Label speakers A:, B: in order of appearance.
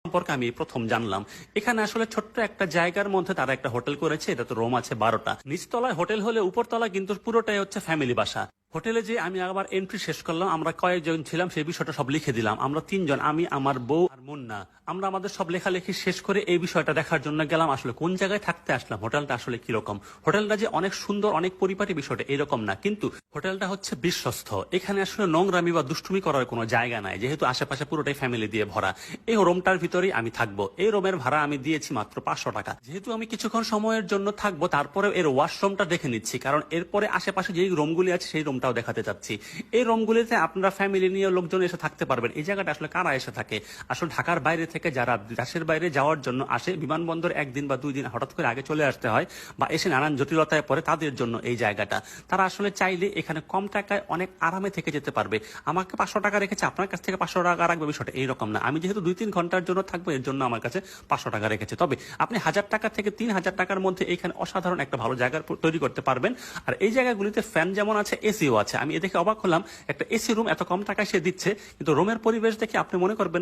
A: সম্পর্কে আমি প্রথম জানলাম। এখানে আসলে ছোট্ট একটা জায়গার মধ্যে তারা একটা হোটেল করেছে, এটা তো রুম আছে 12টা। নিচতলায় হোটেল হলে উপরতলা কিন্তু পুরোটাই হচ্ছে ফ্যামিলি বাসা। হোটেলে যে আমি আবার এন্ট্রি শেষ করলাম, আমরা কয়েকজন ছিলাম সেই বিষয়টা সব লিখে দিলাম। আমরা 3 জন, আমি, আমার বউ আর মুন্না। আমরা আমাদের সব লেখালেখি শেষ করে এই বিষয়টা দেখার জন্য গেলাম আসলে কোন জায়গায় থাকতে আসলাম, হোটেলটা আসলে কিরকম। হোটেলটা যে অনেক সুন্দর অনেক পরিপাটি বিষয়টা এরকম না, কিন্তু হোটেলটা হচ্ছে বিশ্বস্ত। এখানে আসলে নোংরামি বা দুষ্টুমি করার কোনো জায়গা নাই, যেহেতু আশেপাশে পুরোটাই ফ্যামিলি দিয়ে ভরা। এই রুমটার ভিতরেই আমি থাকবো। এই রুমের ভাড়া আমি দিয়েছি মাত্র 500 টাকা। যেহেতু আমি কিছুক্ষণ সময়ের জন্য থাকবো, তারপরে এর ওয়াশরুমটা দেখে নিচ্ছি, কারণ এরপরে আশেপাশে যেই রুমগুলি আছে সেই রুমটাও দেখাতে চাচ্ছি। এই রুমগুলিতে আপনারা ফ্যামিলি নিয়ে লোকজন এসে থাকতে পারবেন। এই জায়গাটা আসলে কারা এসে থাকে? আসলে ঢাকার বাইরে থেকে যারা দেশের বাইরে যাওয়ার জন্য আসে, বিমানবন্দর 1 দিন বা 2 দিন হঠাৎ করে আগে চলে আসতে হয়, বা এসে নানান জটিলতায় পড়ে, তাদের জন্য এই জায়গাটা। তারা আসলে চাইলে এখানে কম টাকায় অনেক আরামে থেকে যেতে পারবে। আমাকে 500 টাকা রেখেছে, আপনার কাছ থেকে 500 টাকা রাখবে, বিষয়টা এইরকম না। আমি যেহেতু 2-3 ঘন্টার জন্য থাকবো, এর জন্য আমার কাছে 500 টাকা রেখেছে। তবে আপনি 1000 টাকা থেকে 3000 টাকার মধ্যে এখানে অসাধারণ একটা ভালো জায়গা তৈরি করতে পারবেন। আর এই জায়গাগুলিতে ফ্যান যেমন আছে, এসিও আছে। আমি এ দেখে অবাক হলাম, একটা এসি রুম এত কম টাকায় সে দিচ্ছে, কিন্তু রুমের পরিবেশ দেখে আপনি মনে করবেন